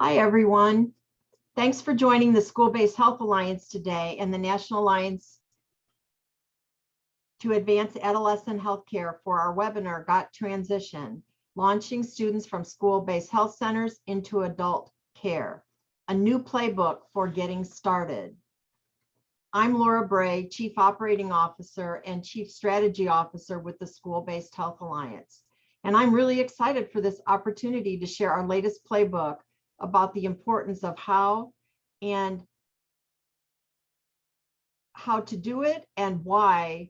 Hi, everyone. Thanks for joining the School-Based Health Alliance today and the National Alliance to Advance Adolescent Healthcare for our webinar, Got Transition, Launching Students from School-Based Health Centers into Adult Care, a new playbook for getting started. I'm Laura Bray, Chief Operating Officer and Chief Strategy Officer with the School-Based Health Alliance. And I'm really excited for this opportunity to share our latest playbook about the importance of how to do it and why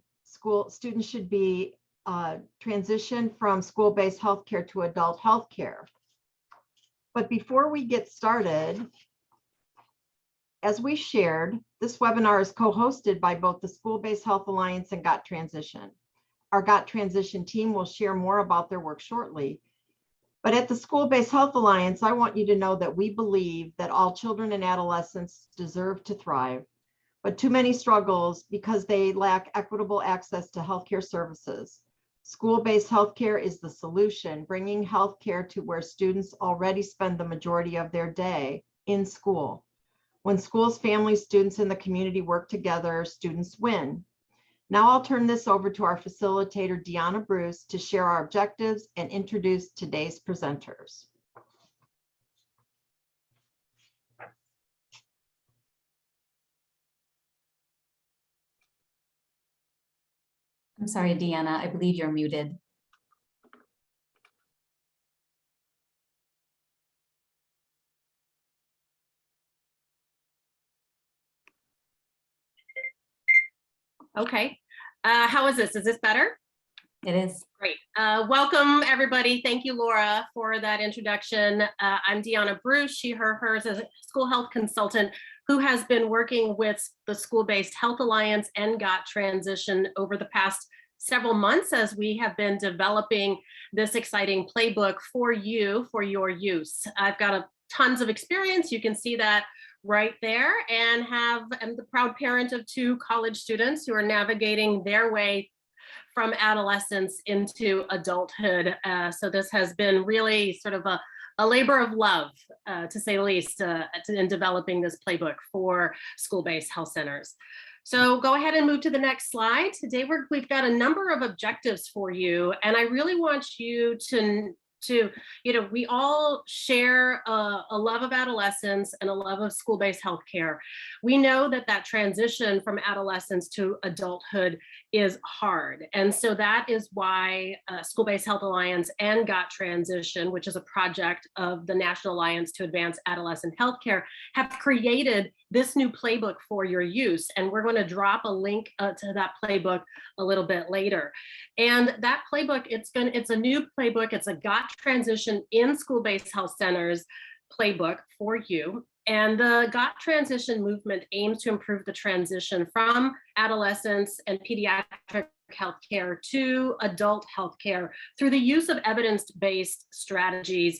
students should be transitioned from school-based healthcare to adult healthcare. But before we get started, as we shared, this webinar is co-hosted by both the School-Based Health Alliance and Got Transition. Our Got Transition team will share more about their work shortly. But at the School-Based Health Alliance, I want you to know that we believe that all children and adolescents deserve to thrive, but too many struggles because they lack equitable access to healthcare services. School-based healthcare is the solution, bringing healthcare to where students already spend the majority of their day in school. When schools, families, students, and the community work together, students win. Now I'll turn this over to our facilitator, Deanna Bruce, to share our objectives and introduce today's presenters. I'm sorry, Deanna, I believe you're muted. Okay, how is this? Is this better? It is. Great. Welcome, everybody. Thank you, Laura, for that introduction. I'm Deanna Bruce, she, her, hers, as a school health consultant who has been working with the School-Based Health Alliance and Got Transition over the past several months as we have been developing this exciting playbook for you, for your use. I've got tons of experience. You can see that right there, and I'm the proud parent of 2 college students who are navigating their way from adolescence into adulthood. So this has been really sort of a labor of love, to say the least, in developing this playbook for school-based health centers. So go ahead and move to the next slide. Today we've got a number of objectives for you, and I really want you to we all share a love of adolescence and a love of school-based healthcare. We know that transition from adolescence to adulthood is hard. And so that is why School-Based Health Alliance and Got Transition, which is a project of the National Alliance to Advance Adolescent Healthcare, have created this new playbook for your use. And we're going to drop a link to that playbook a little bit later. And that playbook, it's a new playbook. It's a Got Transition in School-Based Health Centers playbook for you. And the Got Transition movement aims to improve the transition from adolescents and pediatric healthcare to adult healthcare through the use of evidence-based strategies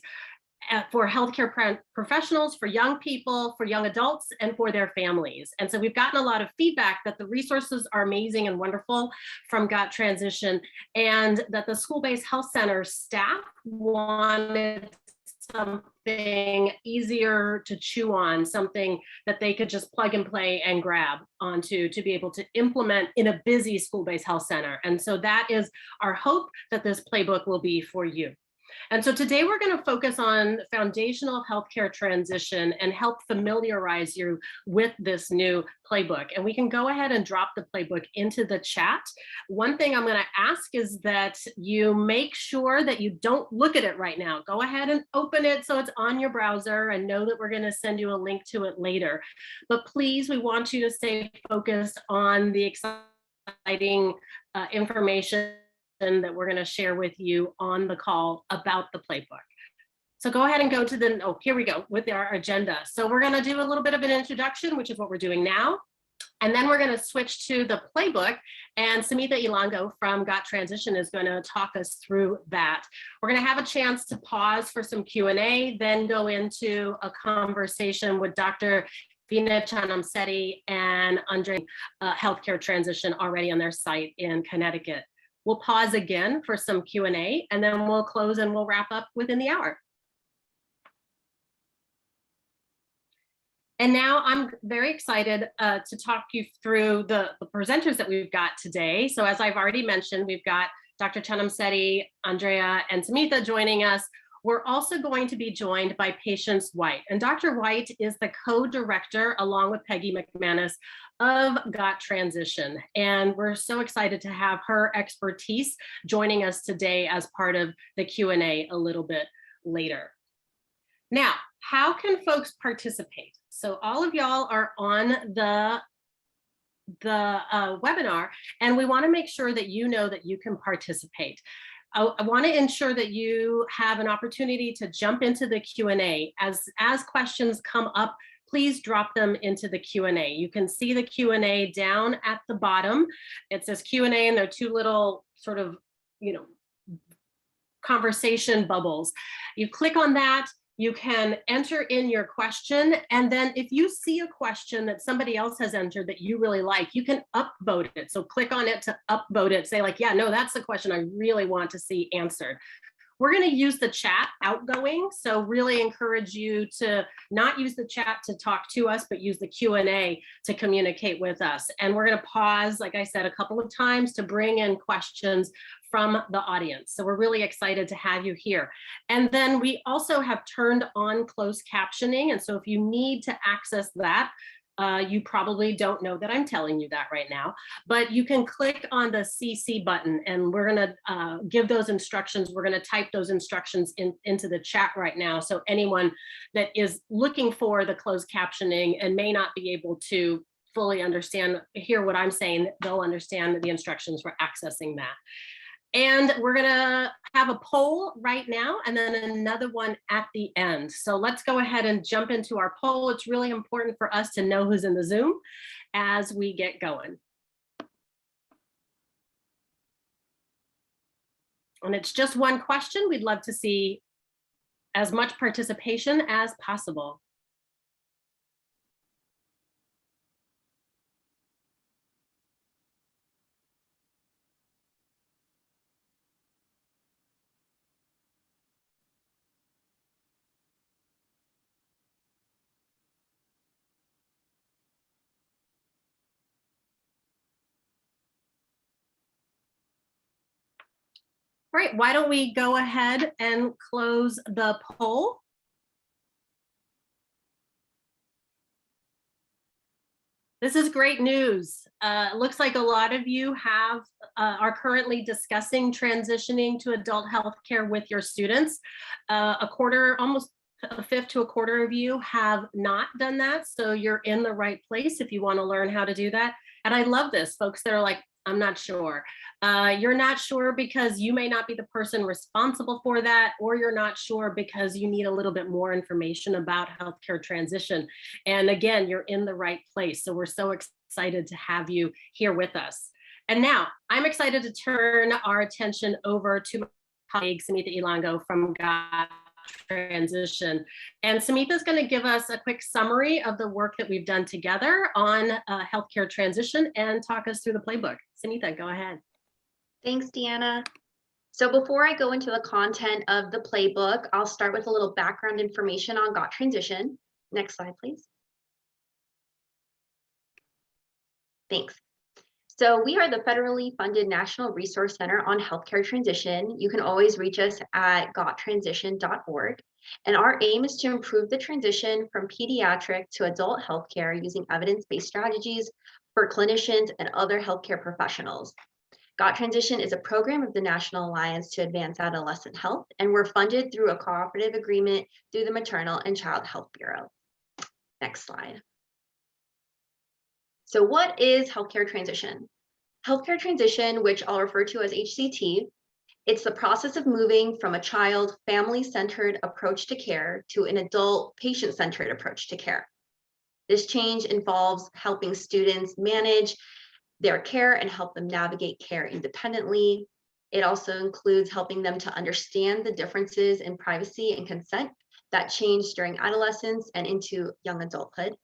for healthcare professionals, for young people, for young adults, and for their families. And so we've gotten a lot of feedback that the resources are amazing and wonderful from Got Transition, and that the school-based health center staff wanted something easier to chew on, something that they could just plug and play and grab onto to be able to implement in a busy school-based health center. And so that is our hope, that this playbook will be for you. And so today we're going to focus on foundational healthcare transition and help familiarize you with this new playbook. And we can go ahead and drop the playbook into the chat. One thing I'm going to ask is that you make sure that you don't look at it right now. Go ahead and open it so it's on your browser, and know that we're going to send you a link to it later. But please, we want you to stay focused on the exciting information that we're going to share with you on the call about the playbook. So go ahead and go to here we go with our agenda. So we're going to do a little bit of an introduction, which is what we're doing now. And then we're going to switch to the playbook, and Samita Ilango from Got Transition is going to talk us through that. We're going to have a chance to pause for some Q&A, then go into a conversation with Dr. Veena Chanamsetti and Andre Healthcare Transition already on their site in Connecticut. We'll pause again for some Q&A, and then we'll close and we'll wrap up within the hour. And now I'm very excited to talk you through the presenters that we've got today. So as I've already mentioned, we've got Dr. Chanamsetti, Andrea, and Samitha joining us. We're also going to be joined by Patience White. And Dr. White is the co-director, along with Peggy McManus, of Got Transition. And we're so excited to have her expertise joining us today as part of the Q&A a little bit later. Now, how can folks participate? So all of y'all are on the webinar, and we want to make sure that you know that you can participate. I want to ensure that you have an opportunity to jump into the Q&A. As questions come up, please drop them into the Q&A. You can see the Q&A down at the bottom. It says Q&A, and there are two little sort of, conversation bubbles. You click on that. You can enter in your question, and then if you see a question that somebody else has entered that you really like, you can upvote it. So click on it to upvote it, say like, yeah, no, that's the question I really want to see answered. We're going to use the chat outgoing, so really encourage you to not use the chat to talk to us, but use the Q&A to communicate with us. And we're going to pause, like I said, a couple of times to bring in questions from the audience. So we're really excited to have you here. And then we also have turned on closed captioning. And so if you need to access that, you probably don't know that I'm telling you that right now, but you can click on the CC button, and we're going to give those instructions. We're going to type those instructions into the chat right now. So anyone that is looking for the closed captioning and may not be able to fully hear what I'm saying, they'll understand the instructions for accessing that. And we're gonna have a poll right now and then another one at the end. So let's go ahead and jump into our poll. It's really important for us to know who's in the Zoom as we get going. And it's just one question. We'd love to see as much participation as possible. All right, why don't we go ahead and close the poll? This is great news. It looks like a lot of you are currently discussing transitioning to adult healthcare with your students. Almost a fifth to a quarter of you have not done that. So you're in the right place if you want to learn how to do that. And I love this, folks that are like, I'm not sure. You're not sure because you may not be the person responsible for that, or you're not sure because you need a little bit more information about healthcare transition. And again, you're in the right place. So we're so excited to have you here with us. And now I'm excited to turn our attention over to my colleague, Samitha Ilango from Got Transition. And Samitha is going to give us a quick summary of the work that we've done together on healthcare transition and talk us through the playbook. Samitha, go ahead. Thanks, Deanna. So before I go into the content of the playbook, I'll start with a little background information on Got Transition. Next slide, please. Thanks. So we are the federally funded National Resource Center on Healthcare Transition. You can always reach us at gottransition.org. And our aim is to improve the transition from pediatric to adult healthcare using evidence-based strategies for clinicians and other healthcare professionals. Got Transition is a program of the National Alliance to Advance Adolescent Health, and we're funded through a cooperative agreement through the Maternal and Child Health Bureau. Next slide. So what is healthcare transition? Healthcare transition, which I'll refer to as HCT, it's the process of moving from a child family-centered approach to care to an adult patient-centered approach to care. This change involves helping students manage their care and help them navigate care independently. It also includes helping them to understand the differences in privacy and consent that change during adolescence and into young adulthood.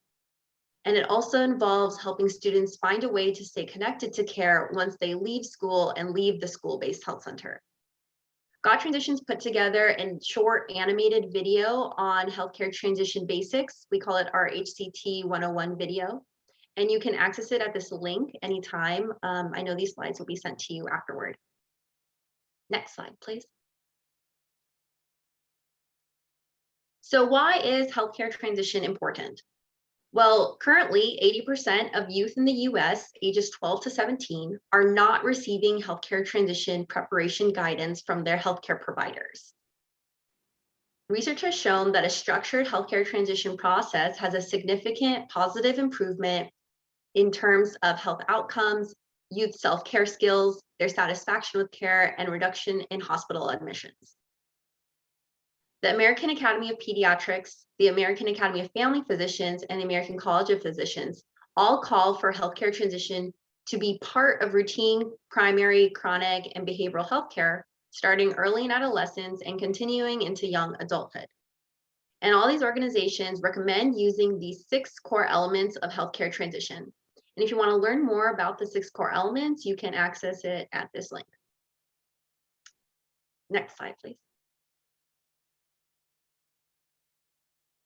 And it also involves helping students find a way to stay connected to care once they leave school and leave the school-based health center. Got Transitions put together a short animated video on healthcare transition basics. We call it our HCT 101 video. And you can access it at this link anytime. I know these slides will be sent to you afterward. Next slide, please. So why is healthcare transition important? Well, currently 80% of youth in the US ages 12 to 17 are not receiving healthcare transition preparation guidance from their healthcare providers. Research has shown that a structured healthcare transition process has a significant positive improvement in terms of health outcomes, youth self-care skills, their satisfaction with care, and reduction in hospital admissions. The American Academy of Pediatrics, the American Academy of Family Physicians, and the American College of Physicians all call for healthcare transition to be part of routine, primary, chronic, and behavioral healthcare, starting early in adolescence and continuing into young adulthood. And all these organizations recommend using these 6 core elements of healthcare transition. And if you want to learn more about the 6 core elements, you can access it at this link. Next slide, please.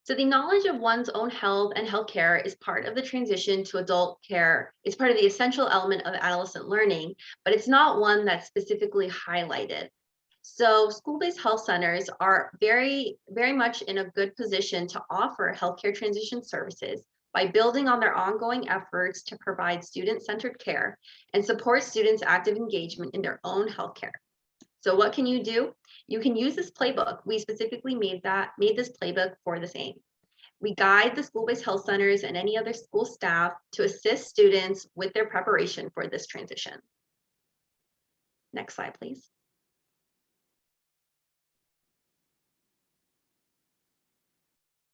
So the knowledge of one's own health and healthcare is part of the transition to adult care. It's part of the essential element of adolescent learning, but it's not one that's specifically highlighted. So school-based health centers are very much in a good position to offer healthcare transition services by building on their ongoing efforts to provide student-centered care and support students' active engagement in their own healthcare. So what can you do? You can use this playbook. We specifically made this playbook for this aim. We guide the school-based health centers and any other school staff to assist students with their preparation for this transition. Next slide, please.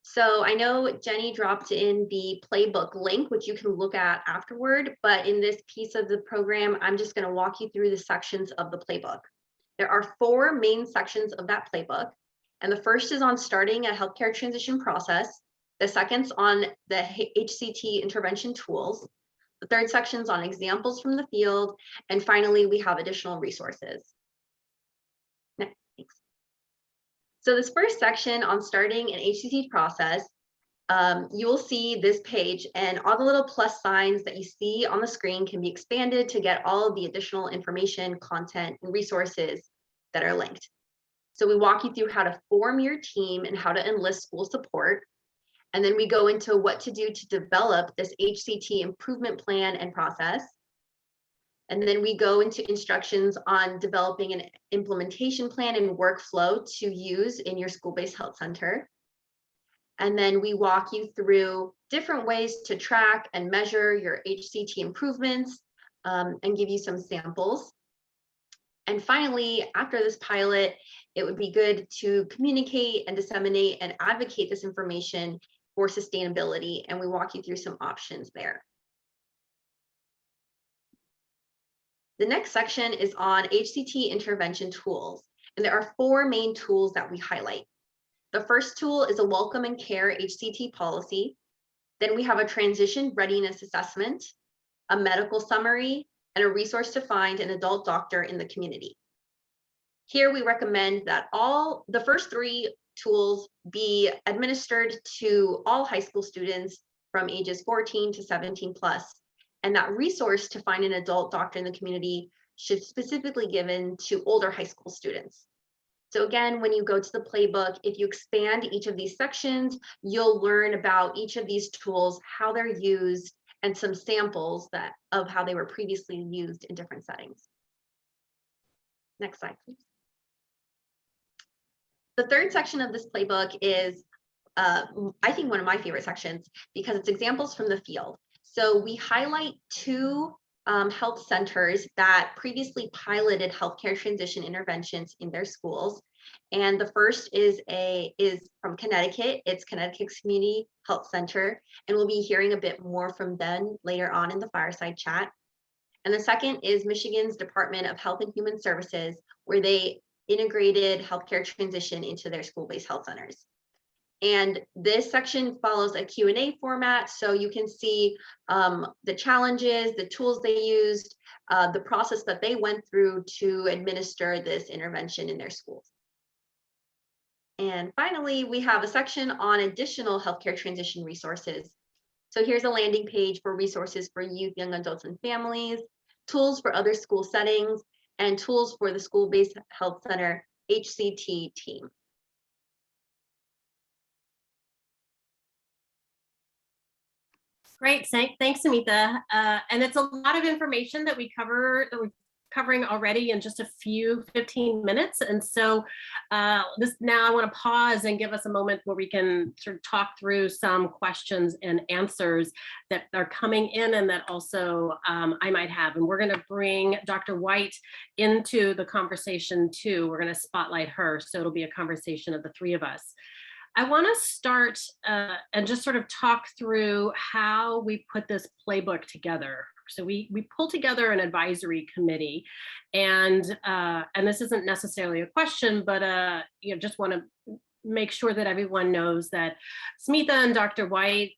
So I know Jenny dropped in the playbook link, which you can look at afterward, but in this piece of the program, I'm just going to walk you through the sections of the playbook. There are 4 main sections of that playbook, and the first is on starting a healthcare transition process. The second's on the Hct Intervention Tools. The third section's on examples from the field, and finally, we have additional resources. Next, thanks. So this first section on starting an HCT process, you will see this page, and all the little plus signs that you see on the screen can be expanded to get all of the additional information, content, and resources that are linked. So we walk you through how to form your team and how to enlist school support. And then we go into what to do to develop this HCT improvement plan and process. And then we go into instructions on developing an implementation plan and workflow to use in your school-based health center. And then we walk you through different ways to track and measure your HCT improvements and give you some samples. And finally, after this pilot, it would be good to communicate and disseminate and advocate this information for sustainability. And we walk you through some options there. The next section is on Hct Intervention Tools. And there are 4 main tools that we highlight. The first tool is a welcome and care HCT policy. Then we have a transition readiness assessment, a medical summary, and a resource to find an adult doctor in the community. Here we recommend that all the first 3 tools be administered to all high school students from ages 14 to 17 plus. And that resource to find an adult doctor in the community should specifically be given to older high school students. So again, when you go to the playbook, if you expand each of these sections, you'll learn about each of these tools, how they're used, and some samples of how they were previously used in different settings. Next slide, please. The third section of this playbook is, I think, one of my favorite sections because it's examples from the field. So we highlight 2 health centers that previously piloted healthcare transition interventions in their schools. And the first is from Connecticut. It's Connecticut's Community Health Center. And we'll be hearing a bit more from them later on in the fireside chat. And the second is Michigan's Department of Health and Human Services, where they integrated healthcare transition into their school-based health centers. And this section follows a Q&A format, so you can see the challenges, the tools they used, the process that they went through to administer this intervention in their schools. And finally, we have a section on additional healthcare transition resources. So here's a landing page for resources for youth, young adults, and families, tools for other school settings, and tools for the school-based health center HCT team. Great, thanks, Amita. And it's a lot of information that we're covering already in just a few 15 minutes. And so now I want to pause and give us a moment where we can sort of talk through some questions and answers that are coming in and that also I might have. And we're going to bring Dr. White into the conversation too. We're going to spotlight her. So it'll be a conversation of the three of us. I want to start and just sort of talk through how we put this playbook together. So we pulled together an advisory committee, and this isn't necessarily a question, but just want to make sure that everyone knows that Smita and Dr. White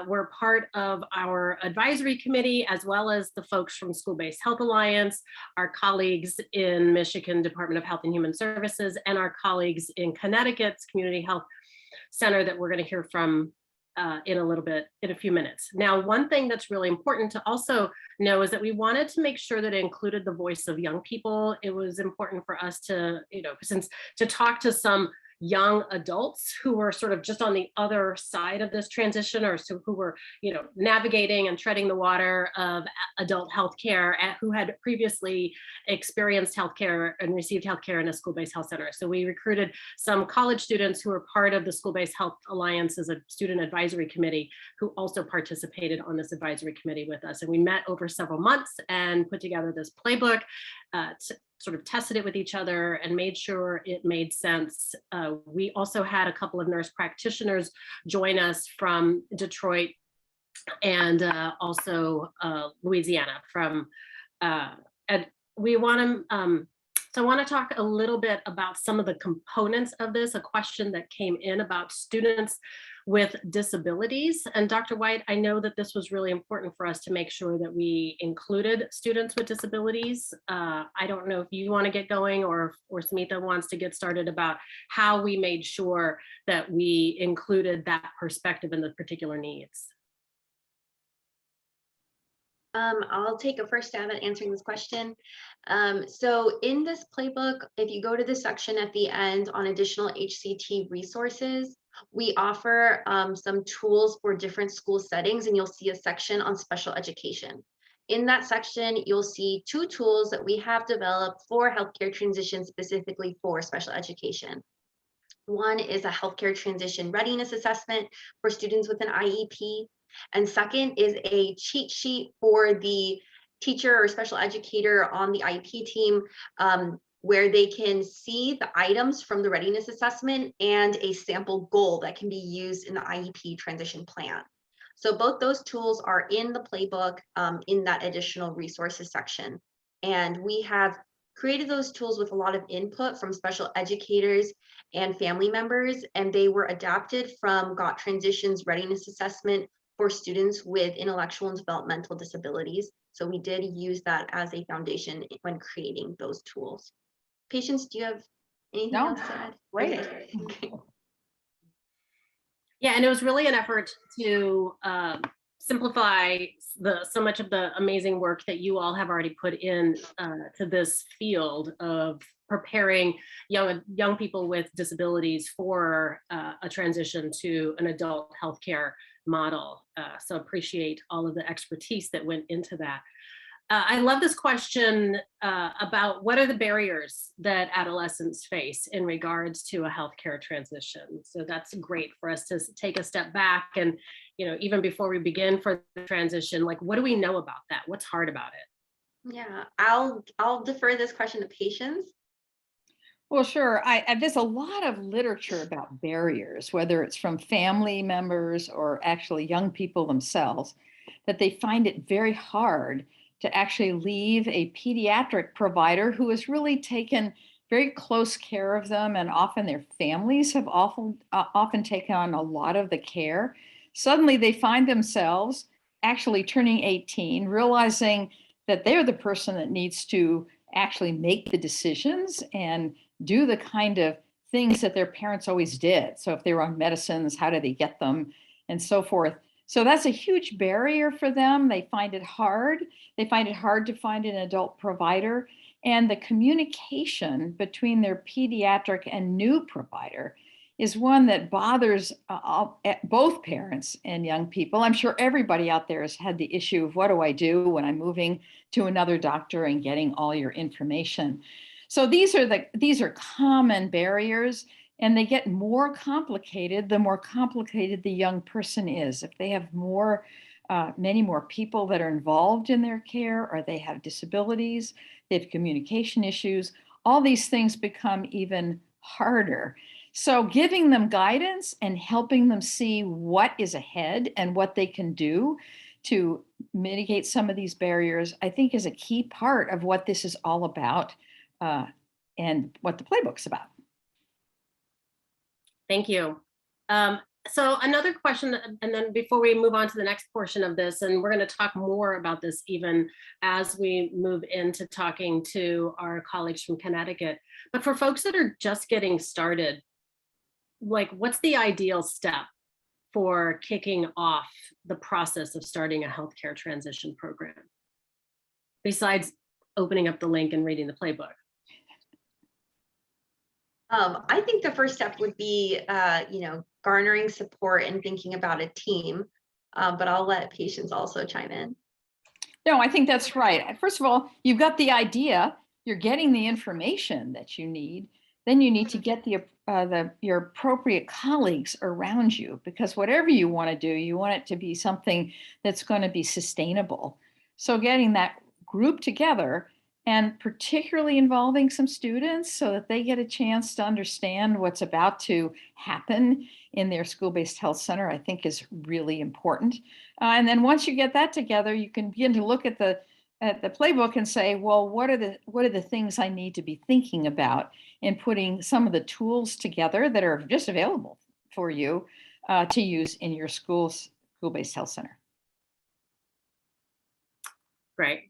were part of our advisory committee, as well as the folks from School-Based Health Alliance, our colleagues in Michigan Department of Health and Human Services, and our colleagues in Connecticut's Community Health Center that we're going to hear from in a few minutes. Now, one thing that's really important to also know is that we wanted to make sure that it included the voice of young people. It was important for us to, to talk to some young adults who were sort of just on the other side of this transition, or so who were, navigating and treading the water of adult healthcare, who had previously experienced healthcare and received healthcare in a school-based health center. So we recruited some college students who were part of the School-Based Health Alliance as a student advisory committee, who also participated on this advisory committee with us. And we met over several months and put together this playbook, sort of tested it with each other and made sure it made sense. We also had a couple of nurse practitioners join us from Detroit and also Louisiana and we want to, so I want to talk a little bit about some of the components of this, a question that came in about students with disabilities. And Dr. White, I know that this was really important for us to make sure that we included students with disabilities. I don't know if you want to get going or Smita wants to get started about how we made sure that we included that perspective and the particular needs. I'll take a first stab at answering this question. So in this playbook, if you go to the section at the end on additional HCT resources, we offer some tools for different school settings, and you'll see a section on special education. In that section, you'll see 2 tools that we have developed for healthcare transition specifically for special education. One is a healthcare transition readiness assessment for students with an IEP. And second is a cheat sheet for the teacher or special educator on the IEP team, where they can see the items from the readiness assessment and a sample goal that can be used in the IEP transition plan. So both those tools are in the playbook in that additional resources section. And we have created those tools with a lot of input from special educators and family members, and they were adapted from Got Transition's readiness assessment for students with intellectual and developmental disabilities. So we did use that as a foundation when creating those tools. Patience, do you have anything else to add? Great. Okay. Yeah, and it was really an effort to simplify so much of the amazing work that you all have already put in to this field of preparing young people with disabilities for a transition to an adult healthcare model. So appreciate all of the expertise that went into that. I love this question about what are the barriers that adolescents face in regards to a healthcare transition. So that's great for us to take a step back and, even before we begin for the transition, like, what do we know about that? What's hard about it? Yeah, I'll defer this question to Patience. Well, sure. There's a lot of literature about barriers, whether it's from family members or actually young people themselves, that they find it very hard to actually leave a pediatric provider who has really taken very close care of them, and often their families have often taken on a lot of the care. Suddenly they find themselves actually turning 18, realizing that they're the person that needs to actually make the decisions and do the kind of things that their parents always did. So if they were on medicines, how do they get them and so forth. So that's a huge barrier for them. They find it hard. They find it hard to find an adult provider. And the communication between their pediatric and new provider is one that bothers both parents and young people. I'm sure everybody out there has had the issue of what do I do when I'm moving to another doctor and getting all your information. So these are common barriers, and they get more complicated the more complicated the young person is. If they have many more people that are involved in their care, or they have disabilities, they have communication issues, all these things become even harder. So giving them guidance and helping them see what is ahead and what they can do to mitigate some of these barriers, I think is a key part of what this is all about and what the Playbook's about. Thank you. So another question, and then before we move on to the next portion of this, and we're going to talk more about this even as we move into talking to our colleagues from Connecticut. But for folks that are just getting started, like, what's the ideal step for kicking off the process of starting a healthcare transition program, besides opening up the link and reading the playbook? I think the first step would be, garnering support and thinking about a team, but I'll let patients also chime in. No, I think that's right. First of all, you've got the idea, you're getting the information that you need, then you need to get your appropriate colleagues around you, because whatever you want to do, you want it to be something that's going to be sustainable. So getting that group together, and particularly involving some students so that they get a chance to understand what's about to happen in their school-based health center, I think is really important. And then once you get that together, you can begin to look at the playbook and say, well, what are the things I need to be thinking about in putting some of the tools together that are just available for you to use in your school-based health center. Great.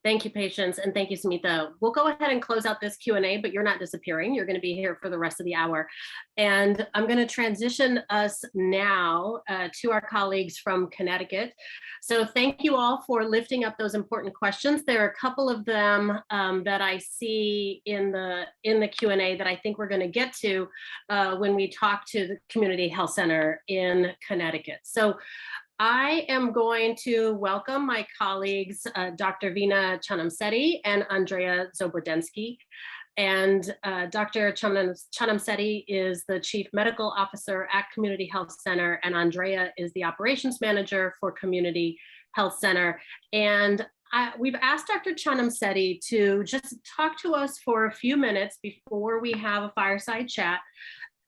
Thank you, Patience, and thank you, Smita. We'll go ahead and close out this Q&A, but you're not disappearing. You're going to be here for the rest of the hour. And I'm going to transition us now to our colleagues from Connecticut. So thank you all for lifting up those important questions. There are a couple of them that I see in the Q&A that I think we're going to get to when we talk to the Community Health Center in Connecticut. So I am going to welcome my colleagues, Dr. Veena Chanamsetti and Andrea Zobrodensky. And Dr. Chanamsetti is the Chief Medical Officer at Community Health Center, and Andrea is the Operations Manager for Community Health Center. And we've asked Dr. Chanamsetti to just talk to us for a few minutes before we have a fireside chat.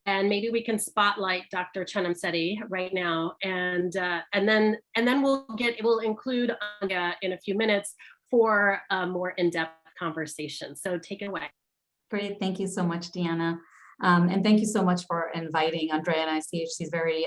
And maybe we can spotlight Dr. Chanamsetti right now, and then we'll include Anya in a few minutes for a more in-depth conversation. So take it away. Great, thank you so much, Deanna. And thank you so much for inviting Andrea, and I see she's very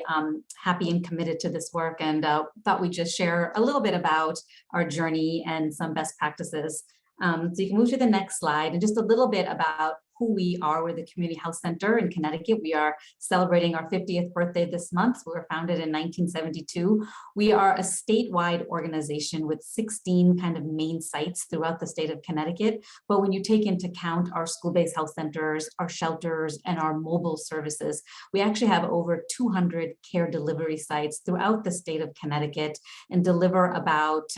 happy and committed to this work, and thought we'd just share a little bit about our journey and some best practices. So you can move to the next slide, and just a little bit about who we are. We're the Community Health Center in Connecticut. We are celebrating our 50th birthday this month. We were founded in 1972. We are a statewide organization with 16 kind of main sites throughout the state of Connecticut. But when you take into account our school-based health centers, our shelters, and our mobile services, we actually have over 200 care delivery sites throughout the state of Connecticut and deliver about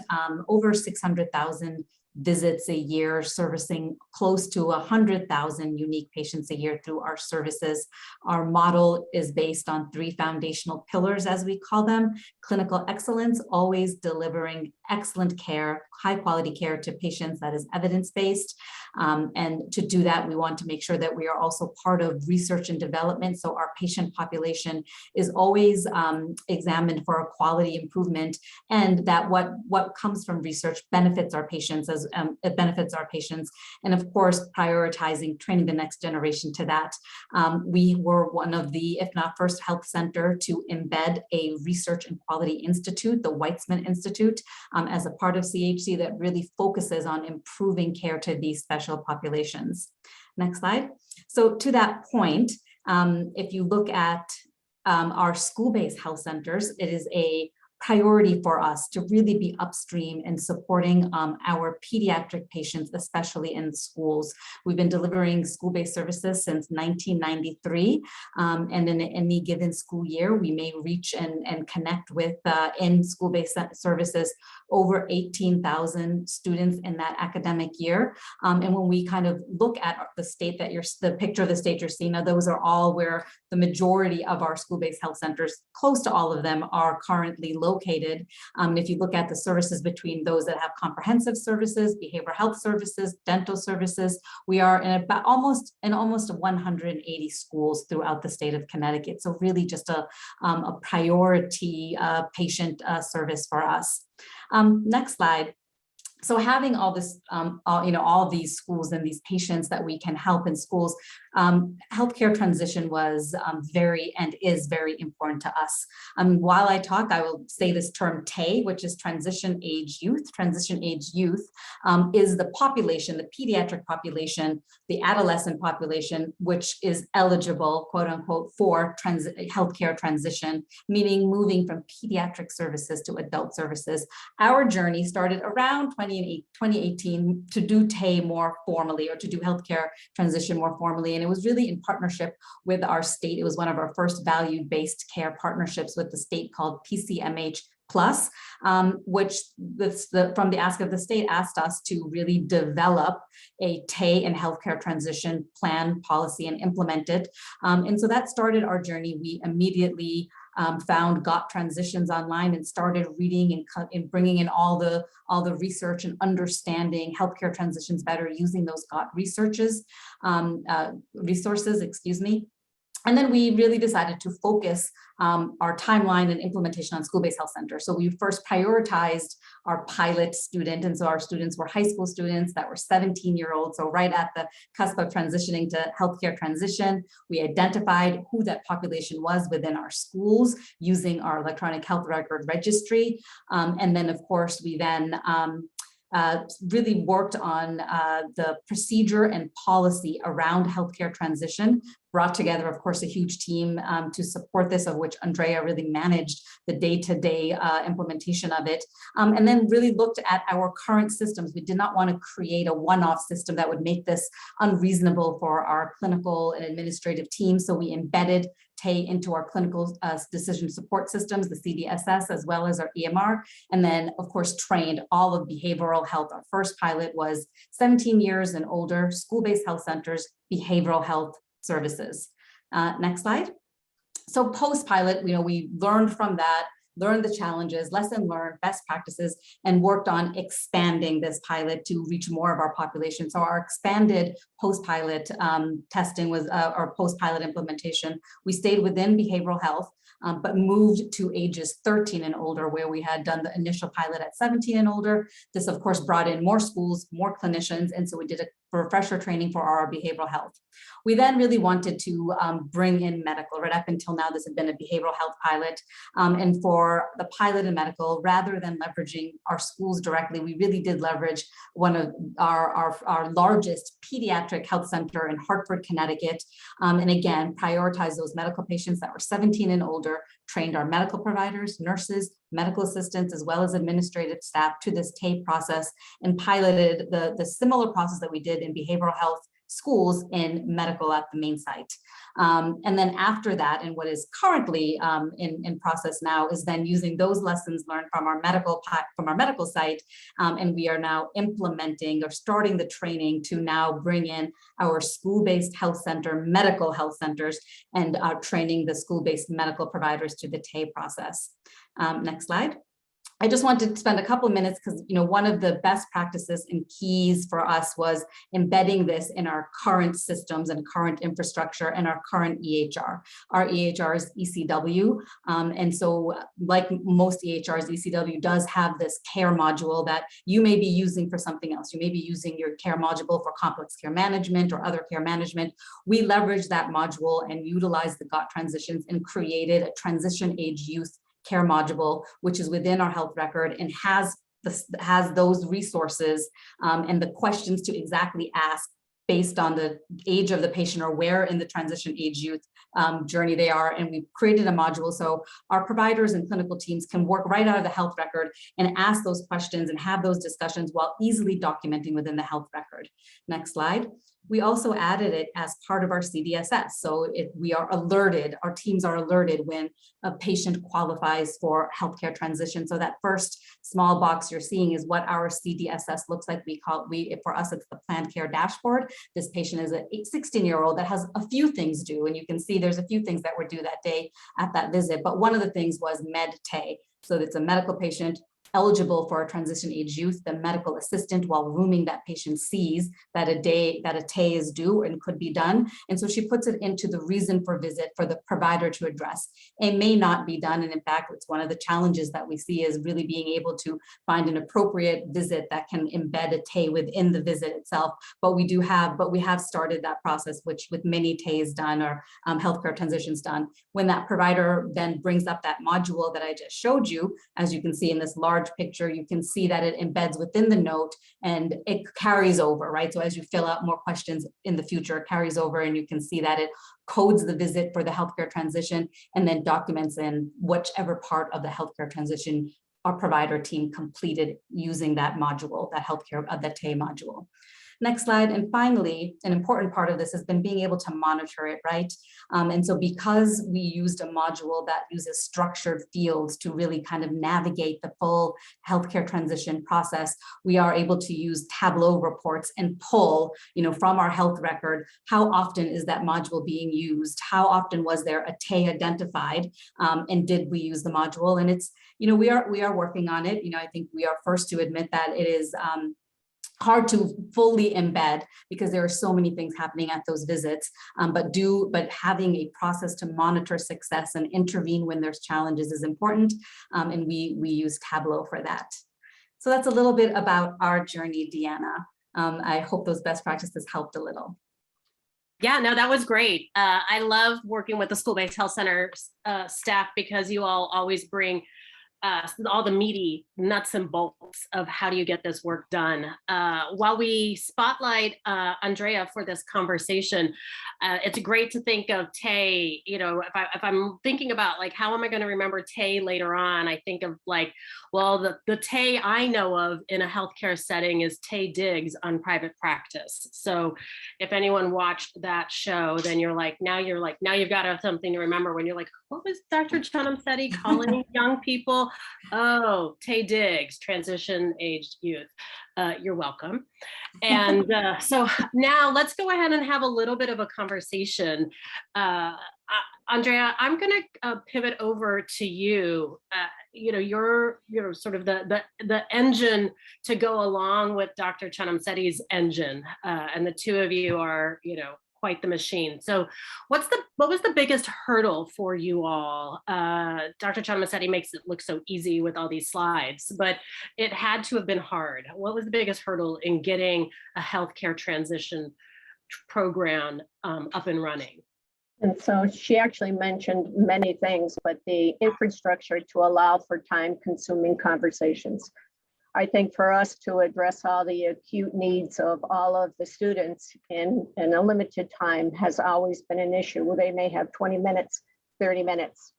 over 600,000 visits a year, servicing close to 100,000 unique patients a year through our services. Our model is based on 3 foundational pillars, as we call them: clinical excellence, always delivering excellent care, high quality care to patients that is evidence-based. And to do that, we want to make sure that we are also part of research and development. So our patient population is always examined for a quality improvement, and that what comes from research benefits our patients as it benefits our patients. And of course, prioritizing training the next generation to that. We were one of the, if not first, health center to embed a research and quality institute, the Weitzman Institute, as a part of CHC that really focuses on improving care to these special populations. Next slide. So to that point, if you look at our school-based health centers, it is a priority for us to really be upstream in supporting our pediatric patients, especially in schools. We've been delivering school-based services since 1993, and in any given school year, we may reach and connect with in school-based services over 18,000 students in that academic year. And when we kind of look at the state that the picture of the state you're seeing, now those are all where the majority of our school-based health centers, close to all of them, are currently located. And if you look at the services between those that have comprehensive services, behavioral health services, dental services, we are in about almost 180 schools throughout the state of Connecticut. So really just a priority patient service for us. Next slide. So having all this, all these schools and these patients that we can help in schools, healthcare transition was very and is very important to us. While I talk, I will say this term TAY, which is transition age youth. Transition age youth is the population, the pediatric population, the adolescent population, which is eligible, quote unquote, for healthcare transition, meaning moving from pediatric services to adult services. Our journey started around 2018 to do TAY more formally, or to do healthcare transition more formally. And it was really in partnership with our state. It was one of our first value-based care partnerships with the state called PCMH Plus, which from the ask of the state asked us to really develop a TAY and healthcare transition plan, policy, and implement it. And so that started our journey. We immediately found GOT transitions online and started reading and bringing in all the research and understanding healthcare transitions better using those GOT resources, excuse me. And then we really decided to focus our timeline and implementation on school-based health centers. So we first prioritized our pilot student. And so our students were high school students that were 17-year-olds. So right at the cusp of transitioning to healthcare transition, we identified who that population was within our schools using our electronic health record registry. And then, of course, we then really worked on the procedure and policy around healthcare transition, brought together, of course, a huge team to support this, of which Andrea really managed the day-to-day implementation of it, and then really looked at our current systems. We did not want to create a one-off system that would make this unreasonable for our clinical and administrative team, so we embedded TAY into our clinical decision support systems, the CDSS, as well as our EMR, and then, of course, trained all of behavioral health. Our first pilot was 17 years and older, school-based health centers, behavioral health services. Next slide. So post-pilot, we learned from that, learned the challenges, lesson learned, best practices, and worked on expanding this pilot to reach more of our population. So our expanded post-pilot testing was, or post-pilot implementation, we stayed within behavioral health, but moved to ages 13 and older, where we had done the initial pilot at 17 and older. This, of course, brought in more schools, more clinicians, and so we did a refresher training for our behavioral health. We then really wanted to bring in medical. Right up until now, this had been a behavioral health pilot. And for the pilot in medical, rather than leveraging our schools directly, we really did leverage one of our largest pediatric health center in Hartford, Connecticut. And again, prioritize those medical patients that were 17 and older, trained our medical providers, nurses, medical assistants, as well as administrative staff to this TAY process, and piloted the similar process that we did in behavioral health schools in medical at the main site. And then after that, and what is currently in process now, is then using those lessons learned from our medical site, and we are now implementing or starting the training to now bring in our school-based health center, medical health centers, and training the school-based medical providers to the TAY process. Next slide. I just wanted to spend a couple of minutes because, one of the best practices and keys for us was embedding this in our current systems and current infrastructure and our current EHR. Our EHR is ECW. And so like most EHRs, ECW does have this care module that you may be using for something else. You may be using your care module for complex care management or other care management. We leveraged that module and utilized the GOT transitions and created a transition age youth care module, which is within our health record and has those resources and the questions to exactly ask based on the age of the patient or where in the transition age youth journey they are. And we've created a module so our providers and clinical teams can work right out of the health record and ask those questions and have those discussions while easily documenting within the health record. Next slide. We also added it as part of our CDSS. So we are alerted, our teams are alerted when a patient qualifies for healthcare transition. So that first small box you're seeing is what our CDSS looks like. For us, it's the planned care dashboard. This patient is a 16-year-old that has a few things due. And you can see there's a few things that were due that day at that visit. But one of the things was Med-TAY. So it's a medical patient eligible for a transition age youth. The medical assistant, while rooming that patient, sees that a TAY is due and could be done. And so she puts it into the reason for visit for the provider to address. It may not be done. And in fact, it's one of the challenges that we see is really being able to find an appropriate visit that can embed a TAY within the visit itself. But we have started that process, which with many TAYs done or healthcare transitions done. When that provider then brings up that module that I just showed you, as you can see in this large picture, you can see that it embeds within the note and it carries over, right? So as you fill out more questions in the future, it carries over and you can see that it codes the visit for the healthcare transition and then documents in whichever part of the healthcare transition our provider team completed using that module, that TAY module. Next slide. And finally, an important part of this has been being able to monitor it, right? And so because we used a module that uses structured fields to really kind of navigate the full healthcare transition process, we are able to use Tableau reports and pull, from our health record, how often is that module being used? How often was there a TAY identified? And did we use the module? And it's, we are working on it. I think we are first to admit that it is hard to fully embed because there are so many things happening at those visits, but having a process to monitor success and intervene when there's challenges is important, and we use Tableau for that. So that's a little bit about our journey, Deanna. I hope those best practices helped a little. Yeah, no, that was great. I love working with the school-based health center staff because you all always bring all the meaty nuts and bolts of how do you get this work done. While we spotlight Andrea for this conversation, it's great to think of TAY, if I'm thinking about like, how am I going to remember TAY later on? I think of like, well, the TAY I know of in a healthcare setting is TAY Diggs on Private Practice. So if anyone watched that show, then now you've got something to remember when you're like, what was Dr. Chanamsetti calling young people? Oh, TAY Diggs, transition aged youth. You're welcome. And so now let's go ahead and have a little bit of a conversation. Andrea, I'm going to pivot over to you. You're sort of the engine to go along with Dr. Chanamsetti's engine, and the two of you are, quite the machine. So what was the biggest hurdle for you all? Dr. Chanamsetti makes it look so easy with all these slides, but it had to have been hard. What was the biggest hurdle in getting a healthcare transition program up and running? And so she actually mentioned many things, but the infrastructure to allow for time-consuming conversations. I think for us to address all the acute needs of all of the students in a limited time has always been an issue. They may have 20 minutes, 30 minutes.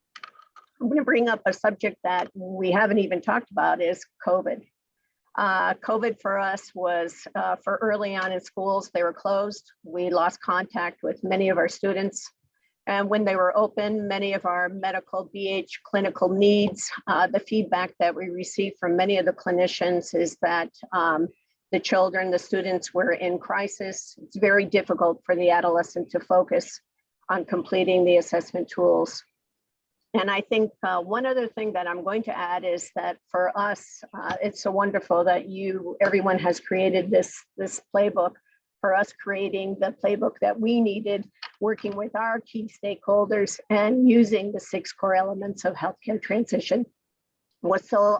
I'm going to bring up a subject that we haven't even talked about is COVID. COVID for us was for early on in schools, they were closed. We lost contact with many of our students. And when they were open, many of our medical BH clinical needs, the feedback that we received from many of the clinicians is that the children, the students were in crisis. It's very difficult for the adolescent to focus on completing the assessment tools. And I think one other thing that I'm going to add is that for us, it's so wonderful that everyone has created this playbook. For us, creating the playbook that we needed, working with our key stakeholders and using the 6 core elements of healthcare transition was so,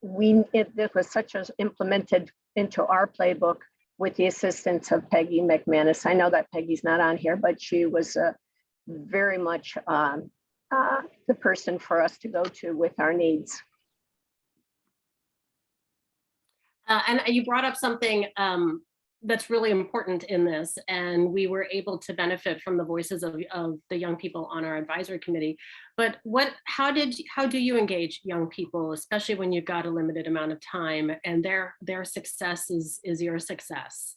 this was such as implemented into our playbook with the assistance of Peggy McManus. I know that Peggy's not on here, but she was very much the person for us to go to with our needs. And you brought up something that's really important in this, and we were able to benefit from the voices of the young people on our advisory committee. But how do you engage young people, especially when you've got a limited amount of time and their success is your success?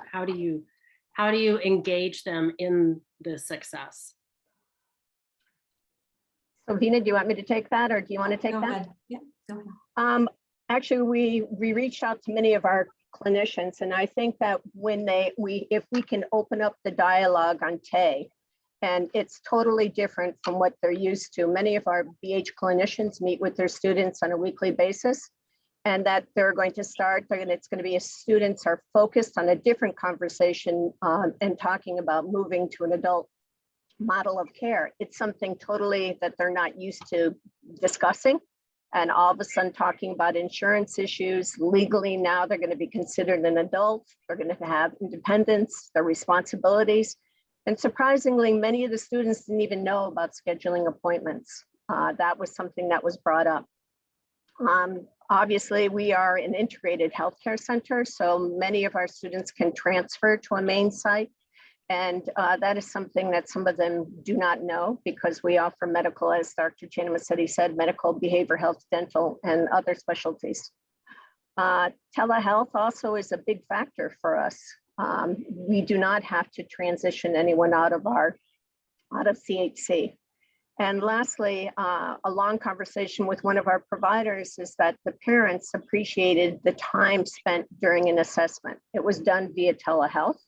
How do you engage them in this success? So Vina, do you want me to take that, or do you want to take Go that? ahead. Yeah, go ahead. Actually, we reached out to many of our clinicians, and I think that when if we can open up the dialogue on TAY, and it's totally different from what they're used to. Many of our BH clinicians meet with their students on a weekly basis, and that they're going to start, it's going to be students are focused on a different conversation and talking about moving to an adult model of care. It's something totally that they're not used to discussing. And all of a sudden talking about insurance issues, legally now they're going to be considered an adult. They're going to have independence, their responsibilities. And surprisingly, many of the students didn't even know about scheduling appointments. That was something that was brought up. Obviously, we are an integrated healthcare center, so many of our students can transfer to a main site. And that is something that some of them do not know, because we offer medical, as Dr. Chanamassetti said, medical, behavioral health, dental, and other specialties. Telehealth also is a big factor for us. We do not have to transition anyone out of CHC. And lastly, a long conversation with one of our providers is that the parents appreciated the time spent during an assessment. It was done via telehealth,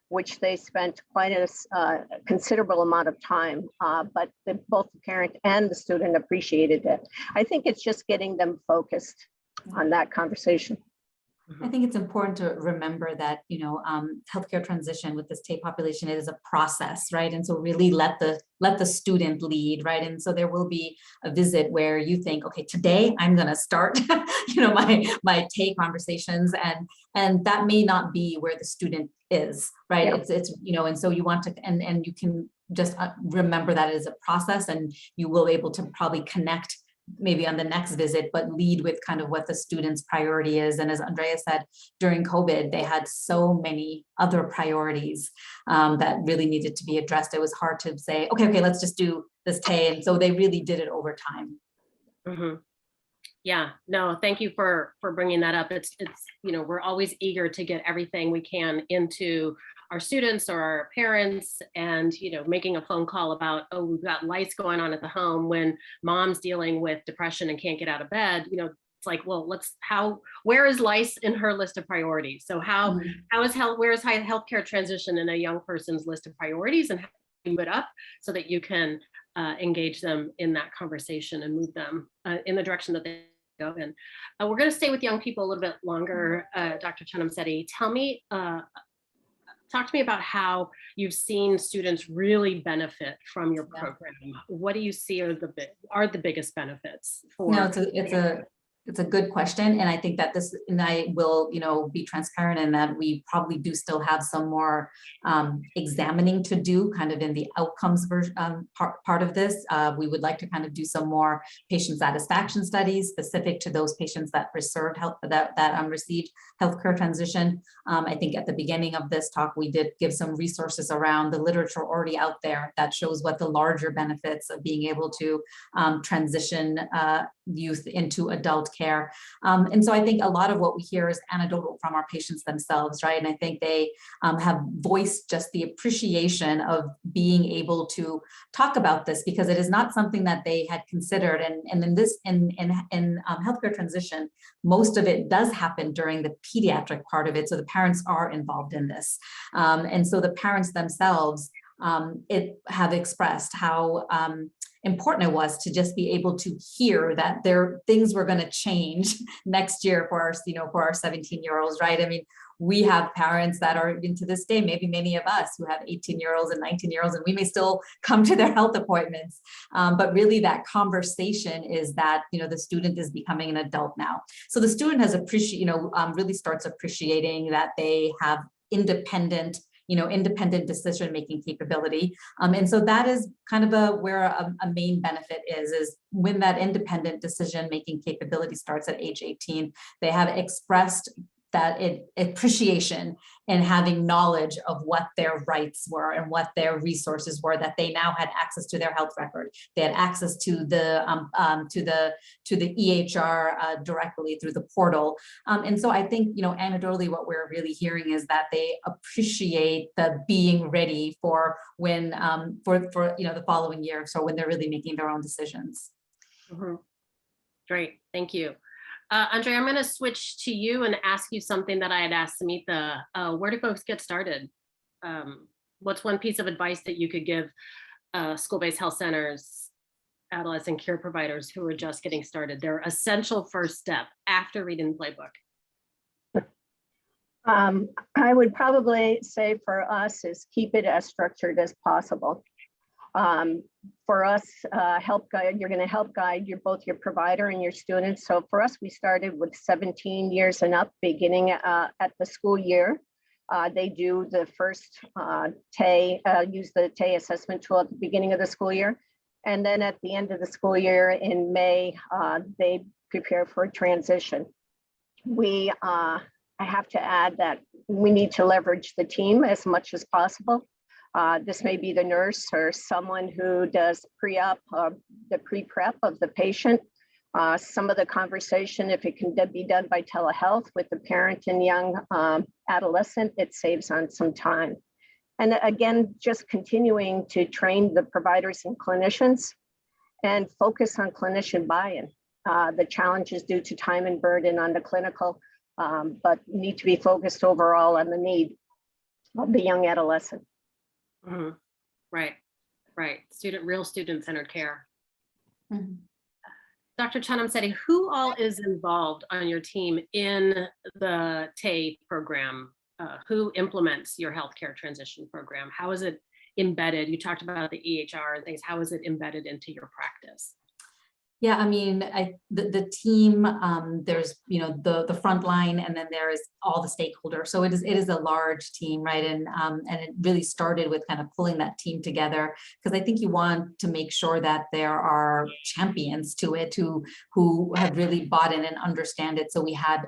which they spent quite a considerable amount of time, but both the parent and the student appreciated it. I think it's just getting them focused on that conversation. I think it's important to remember that, healthcare transition with this TAY population, it is a process, right? And so really let the student lead, right? And so there will be a visit where you think, okay, today I'm going to start, my TAY conversations, and that may not be where the student is, right? Yeah. It's and so you want to, and you can just remember that it is a process, and you will able to probably connect maybe on the next visit, but lead with kind of what the student's priority is. And as Andrea said, during COVID, they had so many other priorities that really needed to be addressed. It was hard to say, okay, let's just do this TAY. And so they really did it over time. Mm-hmm. Yeah, no, thank you for bringing that up. It's we're always eager to get everything we can into our students or our parents, and making a phone call about, oh, we've got lice going on at the home when mom's dealing with depression and can't get out of bed. It's like, well, where is lice in her list of priorities? So where is healthcare transition in a young person's list of priorities, and how do you move it up so that you can engage them in that conversation and move them in the direction that they go in. We're going to stay with young people a little bit longer. Dr. Chanamassetti, talk to me about how you've seen students really benefit from your program. What do you see are the biggest benefits for? No, it's a good question. And I think that and I will, be transparent in that we probably do still have some more examining to do kind of in the outcomes version part of this. We would like to kind of do some more patient satisfaction studies specific to those patients that received healthcare transition. I think at the beginning of this talk, we did give some resources around the literature already out there that shows what the larger benefits of being able to transition youth into adult care. And so I think a lot of what we hear is anecdotal from our patients themselves, right? And I think they have voiced just the appreciation of being able to talk about this, because it is not something that they had considered. And in healthcare transition, most of it does happen during the pediatric part of it. So the parents are involved in this. And so the parents themselves have expressed how important it was to just be able to hear that things were going to change next year for our, for our 17-year-olds, right? I mean, we have parents that are, even to this day, maybe many of us who have 18-year-olds and 19-year-olds, and we may still come to their health appointments. But really that conversation is that, the student is becoming an adult now. So the student has really starts appreciating that they have independent decision-making capability. And so that is kind of where a main benefit is when that independent decision-making capability starts at age 18, they have expressed that appreciation and having knowledge of what their rights were and what their resources were, that they now had access to their health record. They had access to the EHR directly through the portal. And so I think, anecdotally, what we're really hearing is that they appreciate the being ready for when, for the following year. So when they're really making their own decisions. Mm-hmm. Great, thank you. Andrea, I'm going to switch to you and ask you something that I had asked Samantha. Where do folks get started? What's one piece of advice that you could give school-based health centers, adolescent care providers who are just getting started, their essential first step after reading the playbook? I would probably say for us is keep it as structured as possible. For us, help guide, you're going to help guide both your provider and your students. So for us, we started with 17 years and up, beginning at the school year. They do the first use the TAE assessment tool at the beginning of the school year. And then at the end of the school year in May, they prepare for a transition. I have to add that we need to leverage the team as much as possible. This may be the nurse or someone who does pre-op, the pre-prep of the patient. Some of the conversation, if it can be done by telehealth with the parent and young adolescent, it saves on some time. And again, just continuing to train the providers and clinicians and focus on clinician buy-in. The challenge is due to time and burden on the clinical, but need to be focused overall on the need of the young adolescent. Mm-hmm. Right. Real student-centered care. Mm-hmm. Dr. Chanamsetti, who all is involved on your team in the TAE program? Who implements your healthcare transition program? How is it embedded? You talked about the EHR and things. How is it embedded into your practice? Yeah, I mean, the team, there's, the front line, and then there's all the stakeholders. So it is a large team, right? And it really started with kind of pulling that team together, because I think you want to make sure that there are champions to it who have really bought in and understand it. So we had,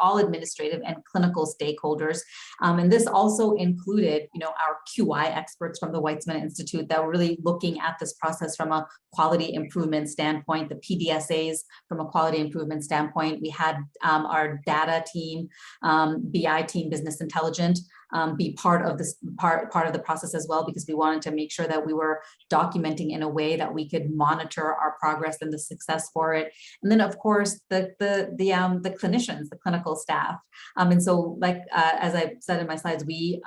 all administrative and clinical stakeholders. And this also included, our QI experts from the Weitzman Institute that were really looking at this process from a quality improvement standpoint, the PDSAs from a quality improvement standpoint. We had our data team, BI team, business intelligence, be part of this part of the process as well, because we wanted to make sure that we were documenting in a way that we could monitor our progress and the success for it. And then of course the clinicians, the clinical staff. And so as I said in my slides, we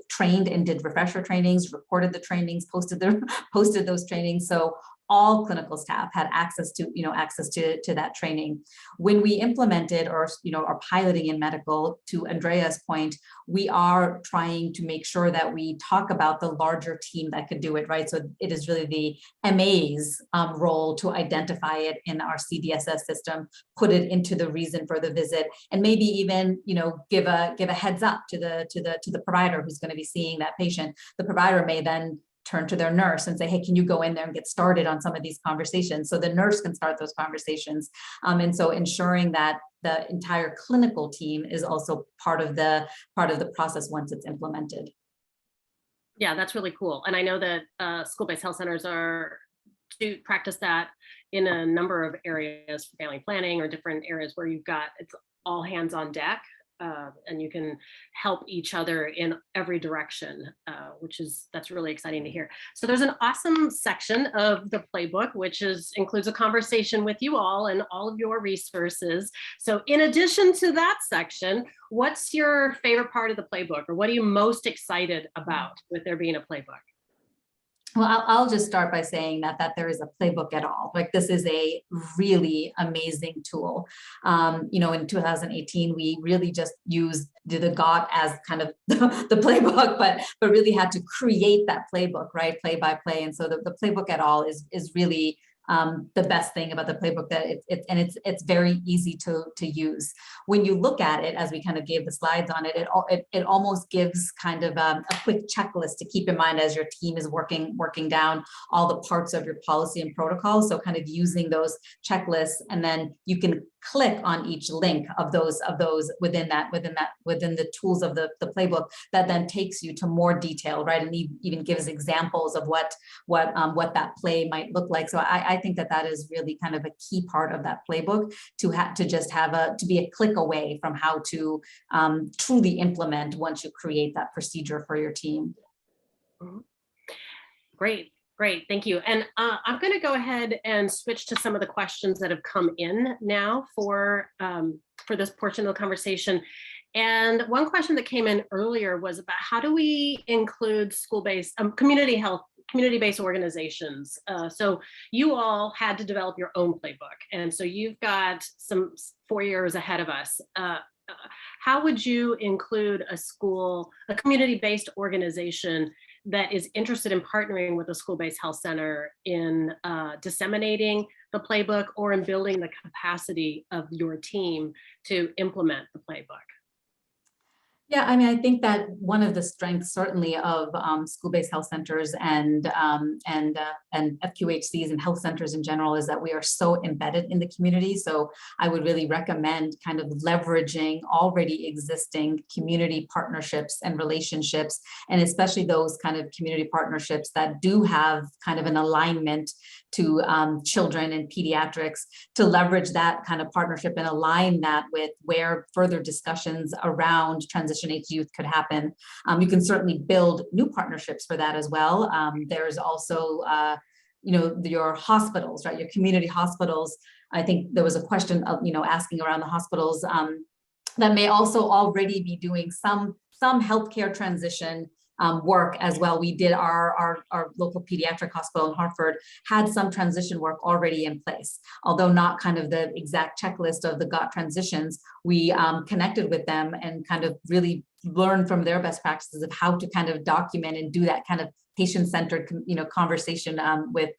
trained and did refresher trainings, recorded the trainings, posted those trainings. So all clinical staff had access to that training. When we implemented or are piloting in medical, to Andrea's point, we are trying to make sure that we talk about the larger team that could do it, right? So it is really the MA's role to identify it in our CDSS system, put it into the reason for the visit, and maybe even give a heads up to the provider who's going to be seeing that patient. The provider may then turn to their nurse and say, hey, can you go in there and get started on some of these conversations? So the nurse can start those conversations. And so ensuring that the entire clinical team is also part of the process once it's implemented. Yeah, that's really cool. And I know that school-based health centers do practice that in a number of areas for family planning or different areas where you've got, it's all hands on deck. And you can help each other in every direction, that's really exciting to hear. So there's an awesome section of the playbook, which includes a conversation with you all and all of your resources. So in addition to that section, what's your favorite part of the playbook, or what are you most excited about with there being a playbook? Well, I'll just start by saying that there is a playbook at all. Like, this is a really amazing tool. In 2018, we really just used the GOT as kind of the playbook, but really had to create that playbook, right? Play by play. And so the playbook at all is really the best thing about the playbook, that it's very easy to use. When you look at it, as we kind of gave the slides on it, it almost gives kind of a quick checklist to keep in mind as your team is working down all the parts of your policy and protocol. So kind of using those checklists, and then you can click on each link of those within the tools of the playbook, that then takes you to more detail, right? And even gives examples of what that play might look like. So I think that is really kind of a key part of that playbook, to be a click away from how to truly implement once you create that procedure for your team. Great. Great, thank you. And I'm going to go ahead and switch to some of the questions that have come in now for this portion of the conversation. And one question that came in earlier was about how do we include school-based, community-based organizations. So you all had to develop your own playbook. And so you've got 4 years ahead of us. How would you include a community-based organization that is interested in partnering with a school-based health center in disseminating the playbook, or in building the capacity of your team to implement the playbook? Yeah, I mean, I think that one of the strengths certainly of school-based health centers and FQHCs and health centers in general is that we are so embedded in the community. So I would really recommend kind of leveraging already existing community partnerships and relationships, and especially those kind of community partnerships that do have kind of an alignment to children and pediatrics, to leverage that kind of partnership and align that with where further discussions around transition age youth could happen. You can certainly build new partnerships for that as well. There's also, your hospitals, right? Your community hospitals. I think there was a question of, asking around the hospitals that may also already be doing some healthcare transition work as well. We did our local pediatric hospital in Hartford had some transition work already in place, although not kind of the exact checklist of the GOT transitions. We connected with them and kind of really learned from their best practices of how to kind of document and do that kind of patient-centered, conversation with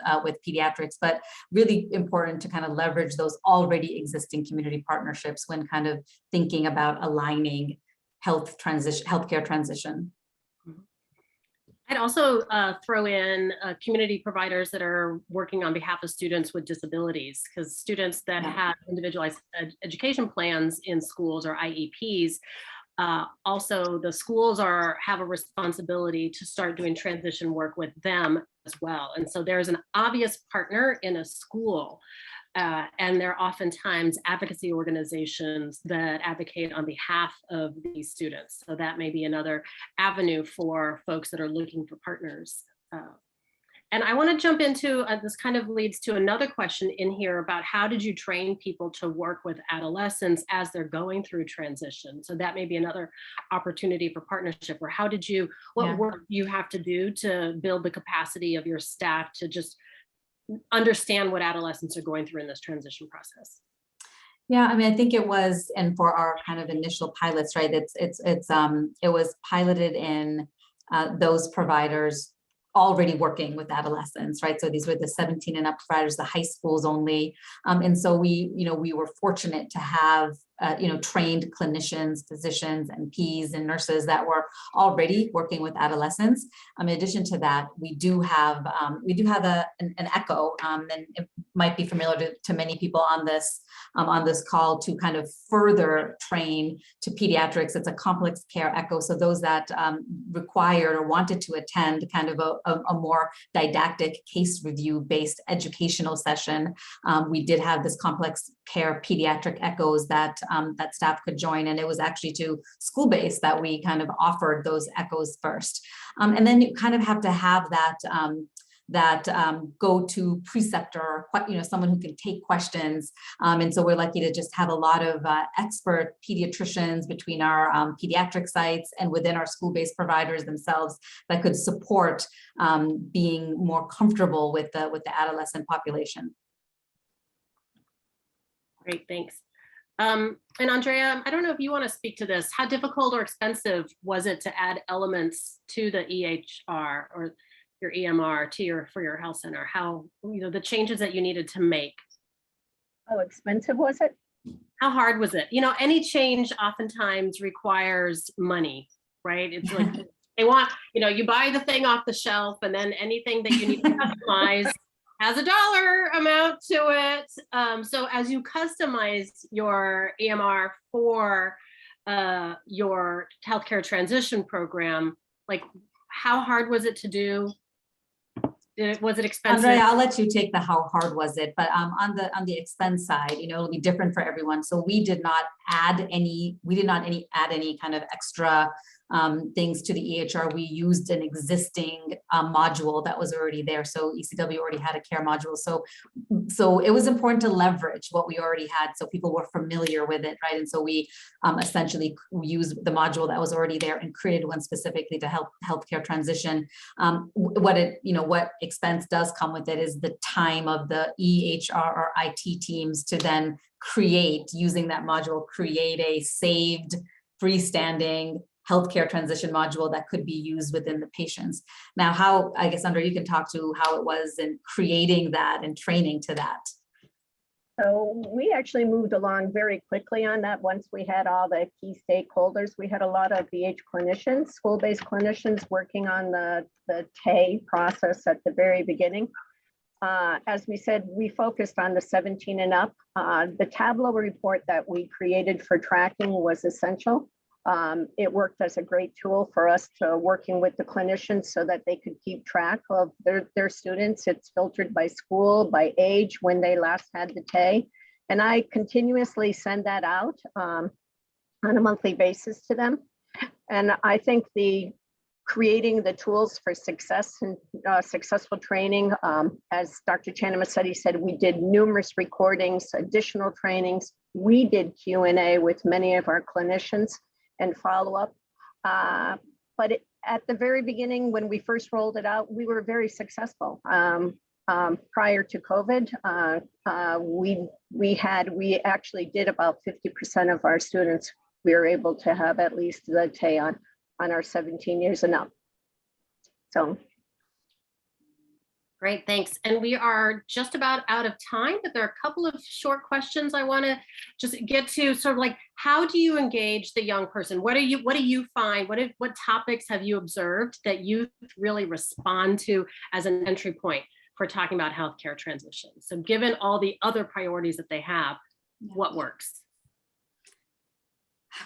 pediatrics. But really important to kind of leverage those already existing community partnerships when kind of thinking about aligning healthcare transition. I'd also throw in community providers that are working on behalf of students with disabilities, because students that have individualized education plans in schools, or IEPs, also the schools have a responsibility to start doing transition work with them as well. And so there's an obvious partner in a school, and there are oftentimes advocacy organizations that advocate on behalf of these students. So that may be another avenue for folks that are looking for partners. And I want to jump into, this kind of leads to another question in here about how did you train people to work with adolescents as they're going through transition? So that may be another opportunity for partnership, or what work you have to do to build the capacity of your staff to just understand what adolescents are going through in this transition process. Yeah, I mean, I think it was, and for our kind of initial pilots, right? It was piloted in those providers already working with adolescents, right? So these were the 17 and up providers, the high schools only. And so we were fortunate to have, trained clinicians, physicians, and Ps and nurses that were already working with adolescents. In addition to that, we do have an echo, and it might be familiar to many people on this call, to kind of further train to pediatrics. It's a complex care echo. So those that required or wanted to attend kind of a more didactic case review based educational session, we did have this complex care pediatric echoes that staff could join. And it was actually to school-based that we kind of offered those echoes first. And then you kind of have to have that that go-to preceptor, someone who can take questions. And so we're lucky to just have a lot of expert pediatricians between our pediatric sites and within our school-based providers themselves that could support being more comfortable with the adolescent population. Great, thanks. And Andrea, I don't know if you want to speak to this. How difficult or expensive was it to add elements to the EHR or your EMR for your health center? How, the changes that you needed to make? How expensive was it? How hard was it? Any change oftentimes requires money, right? It's like they want, you buy the thing off the shelf, and then anything that you need to customize has a dollar amount to it. So as you customize your EMR for your healthcare transition program, like how hard was it to do? Was it expensive? Andrea, I'll let you take the how hard was it, but on the expense side, it'll be different for everyone. So we did not add any kind of extra things to the EHR. We used an existing module that was already there. So ECW already had a care module. So it was important to leverage what we already had, so people were familiar with it, right? And so we essentially used the module that was already there and created one specifically to help healthcare transition. What expense does come with it is the time of the EHR or IT teams to then create, using that module, create a saved freestanding healthcare transition module that could be used within the patients. Now, I guess, Andrea, you can talk to how it was in creating that and training to that. So we actually moved along very quickly on that. Once we had all the key stakeholders, we had a lot of BH clinicians, school-based clinicians working on the TAE process at the very beginning. As we said, we focused on the 17 and up. The Tableau report that we created for tracking was essential. It worked as a great tool for us to working with the clinicians so that they could keep track of their students. It's filtered by school, by age, when they last had the TAE. And I continuously send that out on a monthly basis to them. And I think creating the tools for success and successful training, as Dr. Chanamasetti said, we did numerous recordings, additional trainings. We did Q&A with many of our clinicians and follow up. But at the very beginning, when we first rolled it out, we were very successful. Prior to COVID, we actually did about 50% of our students, we were able to have at least the TAE on our 17 years and up. So. Great, thanks. And we are just about out of time, but there are a couple of short questions I want to just get to. Sort of like, how do you engage the young person? What do you find? What topics have you observed that youth really respond to as an entry point for talking about healthcare transition? So given all the other priorities that they have, what works?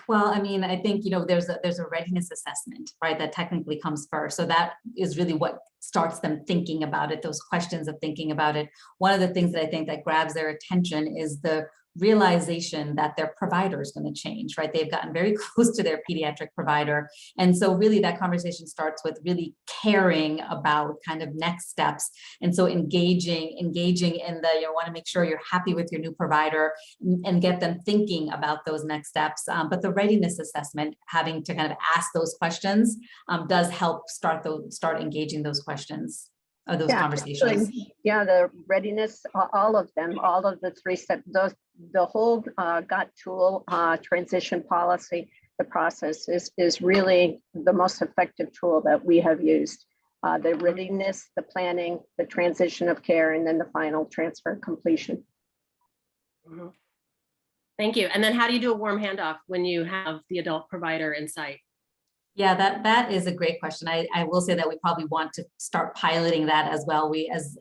Well, I mean, I think, there's a readiness assessment, right, that technically comes first. So that is really what starts them thinking about it, those questions of thinking about it. One of the things that I think that grabs their attention is the realization that their provider is going to change, right? They've gotten very close to their pediatric provider. And so really that conversation starts with really caring about kind of next steps. And so engaging in the, want to make sure you're happy with your new provider and get them thinking about those next steps. But the readiness assessment, having to kind of ask those questions, does help start engaging those questions. Of those conversations. Yeah, the readiness, all of them, all of the 3 steps, the whole GOT tool transition policy, the process is really the most effective tool that we have used. The readiness, the planning, the transition of care, and then the final transfer completion. Mm-hmm. Thank you. And then how do you do a warm handoff when you have the adult provider in sight? Yeah, that is a great question. I will say that we probably want to start piloting that as well. We, as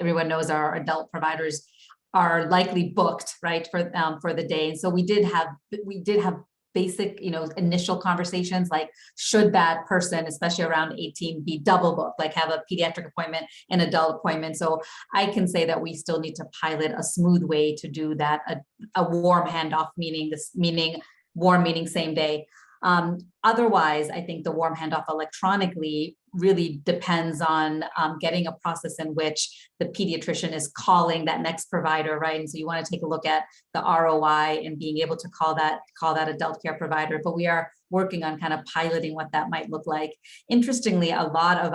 everyone knows, our adult providers are likely booked, right, for the day. And so we did have basic, initial conversations like, should that person, especially around 18, be double booked, like have a pediatric appointment and adult appointment. So I can say that we still need to pilot a smooth way to do that, a warm handoff, warm meaning same day. Otherwise, I think the warm handoff electronically really depends on getting a process in which the pediatrician is calling that next provider, right? And so you want to take a look at the ROI and being able to call that adult care provider. But we are working on kind of piloting what that might look like. Interestingly, a lot of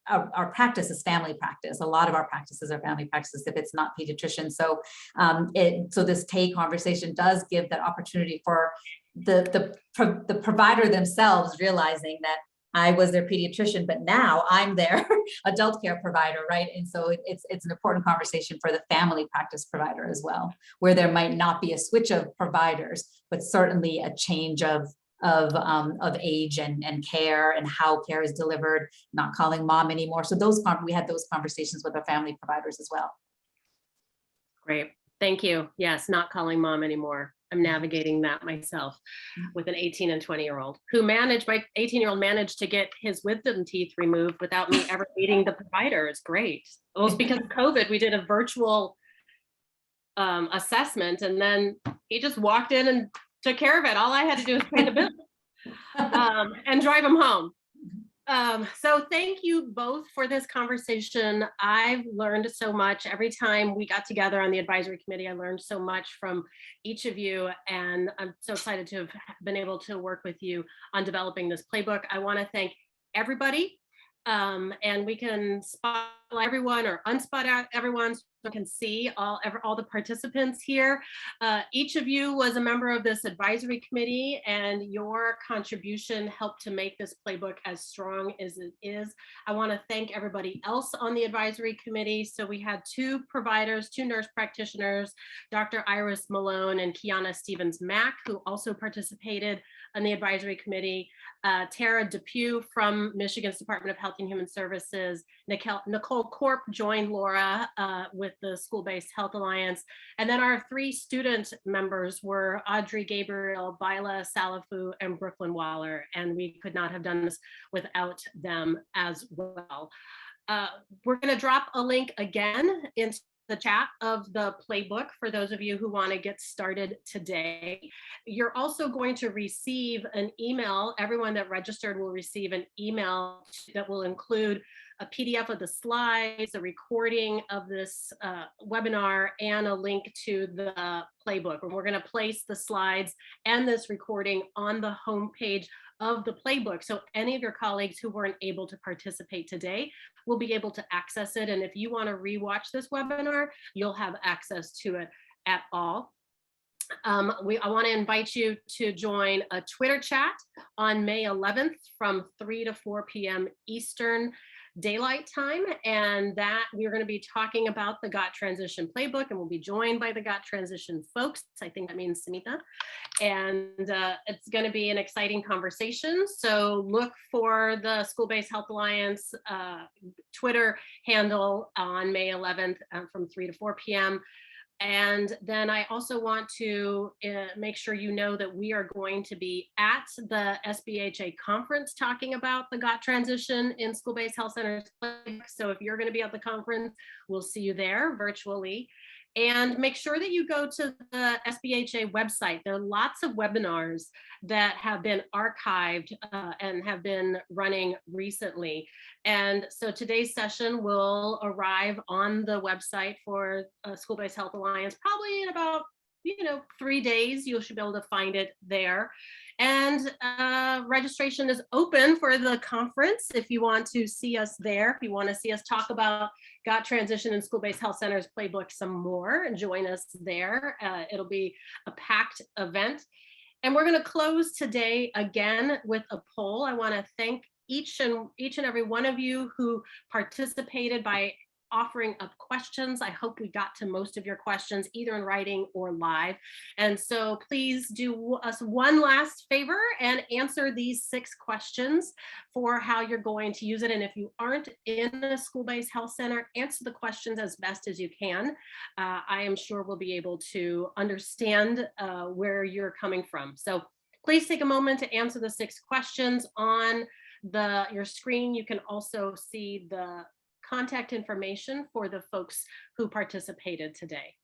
our practice is family practice. A lot of our practices are family practices if it's not pediatrician. So so this TAY conversation does give that opportunity for the provider themselves realizing that I was their pediatrician, but now I'm their adult care provider, right? And so it's an important conversation for the family practice provider as well, where there might not be a switch of providers, but certainly a change of age and care and how care is delivered, not calling mom anymore. So we had those conversations with our family providers as well. Great. Thank you. Yes, not calling mom anymore. I'm navigating that myself with an 18 and 20-year-old who my 18-year-old managed to get his wisdom teeth removed without me ever meeting the provider. It's great. Well, it's because of COVID, we did a virtual assessment, and then he just walked in and took care of it. All I had to do was pay the bill and drive him home. So thank you both for this conversation. I've learned so much. Every time we got together on the advisory committee, I learned so much from each of you, and I'm so excited to have been able to work with you on developing this playbook. I want to thank everybody, and we can spotlight everyone or unspot out everyone so you can see all the participants here. Each of you was a member of this advisory committee, and your contribution helped to make this playbook as strong as it is. I want to thank everybody else on the advisory committee. So we had two providers, two nurse practitioners, Dr. Iris Malone and Kiana Stevens-Mack, who also participated on the advisory committee, Tara Depew from Michigan's Department of Health and Human Services, Nicole Korp joined Laura with the School-Based Health Alliance. And then our three student members were Audrey Gabriel, Bila Salafu, and Brooklyn Waller. And we could not have done this without them as well. We're going to drop a link again into the chat of the playbook for those of you who want to get started today. You're also going to receive an email. Everyone that registered will receive an email that will include a PDF of the slides, a recording of this webinar, and a link to the playbook. And we're going to place the slides and this recording on the homepage of the playbook. So any of your colleagues who weren't able to participate today will be able to access it. And if you want to rewatch this webinar, you'll have access to it at all. I want to invite you to join a Twitter chat on May 11th from 3 to 4 p.m. Eastern Daylight Time, and that we're going to be talking about the GOT Transition Playbook, and we'll be joined by the GOT Transition folks. I think that means Samita, and it's going to be an exciting conversation. So look for the School-Based Health Alliance Twitter handle on May 11th from 3 to 4 p.m. And then I also want to make sure you know that we are going to be at the SBHA conference talking about the GOT transition in school-based health centers. So if you're going to be at the conference, we'll see you there virtually. And make sure that you go to the SBHA website. There are lots of webinars that have been archived and have been running recently. And so today's session will arrive on the website for School-Based Health Alliance probably in about 3 days. You should be able to find it there. And registration is open for the conference if you want to see us there. If you want to see us talk about GOT Transition and School-Based Health Centers Playbook some more, and join us there. It'll be a packed event. And we're going to close today again with a poll. I want to thank each and every one of you who participated by offering up questions. I hope we got to most of your questions, either in writing or live. And so please do us one last favor and answer these 6 questions for how you're going to use it. And if you aren't in a school-based health center, answer the questions as best as you can. I am sure we'll be able to understand where you're coming from. So please take a moment to answer the 6 questions. On your screen, you can also see the contact information for the folks who participated today.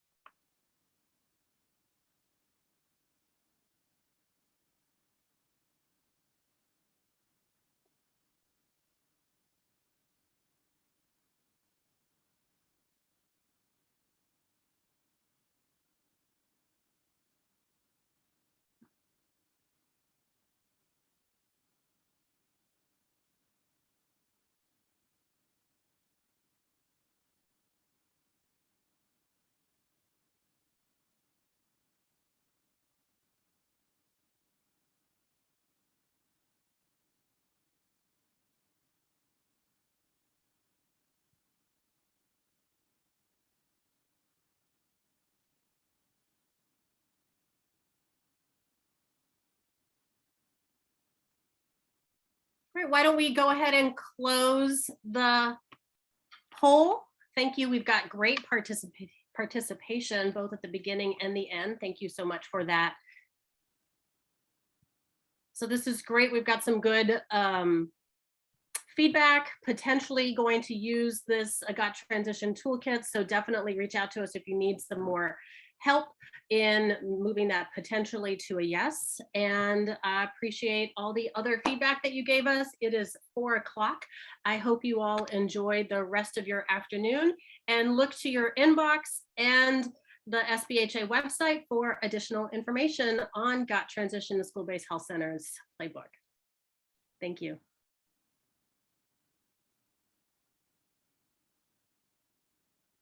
right, why don't we go ahead and close the poll? Thank you. We've got great participation both at the beginning and the end. Thank you so much for that. So this is great. We've got some good feedback, potentially going to use this Hct Transition Toolkit. So definitely reach out to us if you need some more help in moving that potentially to a yes. And I appreciate all the other feedback that you gave us. It is 4 o'clock. I hope you all enjoyed the rest of your afternoon and look to your inbox and the SBHA website for additional information on Hct Transition to School-Based Health Centers Playbook. Thank you.